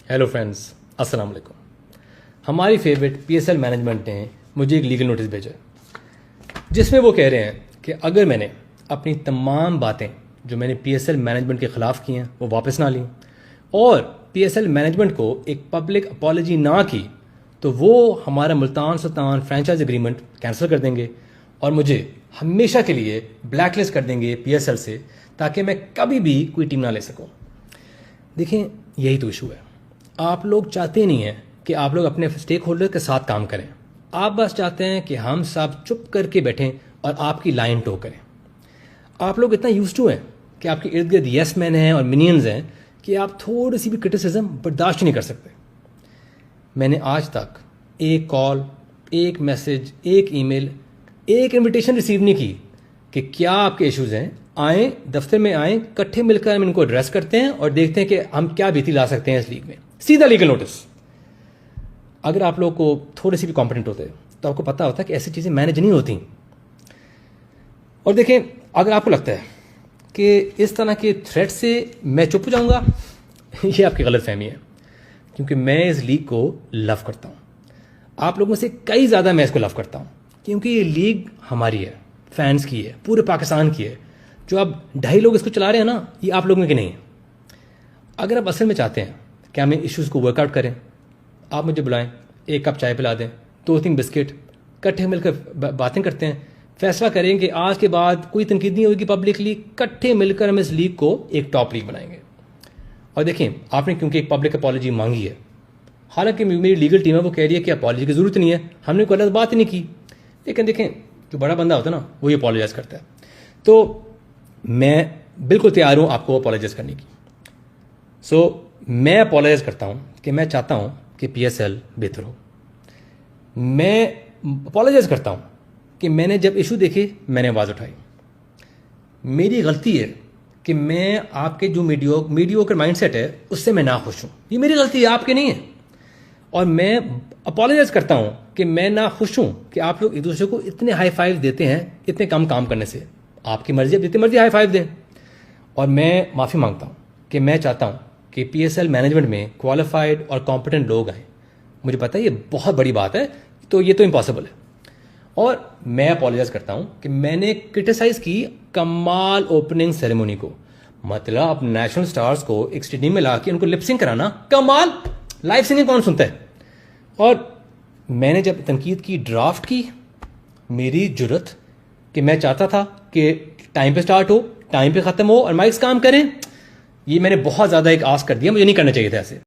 Hello friends, अस्सलाम वालेकुम। हमारी फेवरेट पीएसएल मैनेजमेंट ने मुझे एक लीगल नोटिस भेजा है जिसमें वो कह रहे हैं कि अगर मैंने अपनी तमाम बातें जो मैंने पीएसएल मैनेजमेंट के ख़िलाफ़ की हैं वो वापस ना ली और पीएसएल मैनेजमेंट को एक पब्लिक अपॉलॉजी ना की तो वो हमारा Multan Sultan franchise agreement cancel कर देंगे और मुझे हमेशा के लिए ब्लैकलिस्ट कर देंगे पीएसएल से, ताकि मैं कभी भी कोई टीम ना ले सकूं। देखें, यही तो इशू है। आप लोग चाहते नहीं हैं कि आप लोग अपने स्टेक होल्डर के साथ काम करें। आप बस चाहते हैं कि हम सब चुप करके बैठें और आपकी लाइन टो करें। आप लोग इतना यूज्ड टू हैं कि आपके इर्द गिर्द येस मैन हैं और मिनियंस हैं कि आप थोड़ी सी भी क्रिटिसिज्म बर्दाश्त नहीं कर सकते। मैंने आज तक एक कॉल, एक मैसेज, एक ईमेल, एक इनविटेशन रिसीव नहीं की कि क्या आपके इश्यूज हैं, आएँ दफ्तर में, आएँ इकट्ठे मिलकर हम इनको एड्रेस करते हैं और देखते हैं कि हम क्या बेहतरी ला सकते हैं इस लीग में। सीधा लीगल नोटिस। अगर आप लोग को थोड़े से भी कॉम्पिटेंट होते तो आपको पता होता कि ऐसी चीज़ें मैनेज नहीं होती। और देखें, अगर आपको लगता है कि इस तरह के थ्रेट से मैं चुप हो जाऊंगा, ये आपकी गलत फहमी है, क्योंकि मैं इस लीग को लव करता हूँ। आप लोगों से कई ज़्यादा मैं इसको लव करता हूँ, क्योंकि ये लीग हमारी है, फैंस की है, पूरे पाकिस्तान की है। जो अब 2.5 लोग इसको चला रहे हैं ना, ये आप लोगों की नहीं है। अगर आप असल में चाहते हैं कि हम इश्यूज़ को वर्कआउट करें, आप मुझे बुलाएं, 1 कप चाय पिला दें, 2-3 बिस्किट, इकट्ठे मिलकर बातें करते हैं, फैसला करें कि आज के बाद कोई तनकीद नहीं होगी पब्लिकली, इकट्ठे मिलकर हम इस लीग को एक टॉप लीग बनाएंगे। और देखें, आपने क्योंकि एक पब्लिक अपॉलॉजी मांगी है, हालांकि मेरी लीगल टीम है वो कह रही है कि अपॉलॉजी की ज़रूरत नहीं है, हमने कोई गलत बात ही नहीं की, लेकिन देखें जो बड़ा बंदा होता है ना वही अपॉलोजाइज़ करता है। तो मैं बिल्कुल तैयार हूँ आपको अपॉलोजाइज़ करने की। मैं अपॉलोजाइज़ करता हूँ कि मैं चाहता हूँ कि पीएसएल बेहतर हो। मैं अपॉलोजाइज़ करता हूँ कि मैंने जब इशू देखे मैंने आवाज़ उठाई। मेरी गलती है कि मैं आपके जो मीडियोकर माइंडसेट है उससे मैं ना खुश हूँ। ये मेरी गलती है, आपके नहीं है। और मैं अपॉलोजाइज़ करता हूँ कि मैं ना खुश हूँ कि आप लोग एक दूसरे को इतने हाई फाइव देते हैं इतने कम काम करने से। आपकी मर्जी, अब जितनी मर्जी हाई फाइव दें। और मैं माफ़ी मांगता हूँ कि मैं चाहता हूँ कि पीएसएल मैनेजमेंट में क्वालिफाइड और कॉम्पिटेंट लोग आएँ। मुझे पता है ये बहुत बड़ी बात है, तो ये तो इम्पॉसिबल है। और मैं अपॉलोजाइज़ करता हूँ कि मैंने क्रिटिसाइज़ की कमाल ओपनिंग सेरेमनी को। मतलब अब नेशनल स्टार्स को एक स्टेडियम में ला के उनको लिपसिंग कराना, कमाल। लाइव सिंगिंग कौन सुनता है? और मैंने जब तनकीद की, ड्राफ्ट की, मेरी जुर्रत कि मैं चाहता था कि टाइम पे स्टार्ट हो, टाइम पे ख़त्म हो और माइक्स काम करें, ये मैंने बहुत ज़्यादा एक आस्क कर दिया। मुझे नहीं करना चाहिए था ऐसे।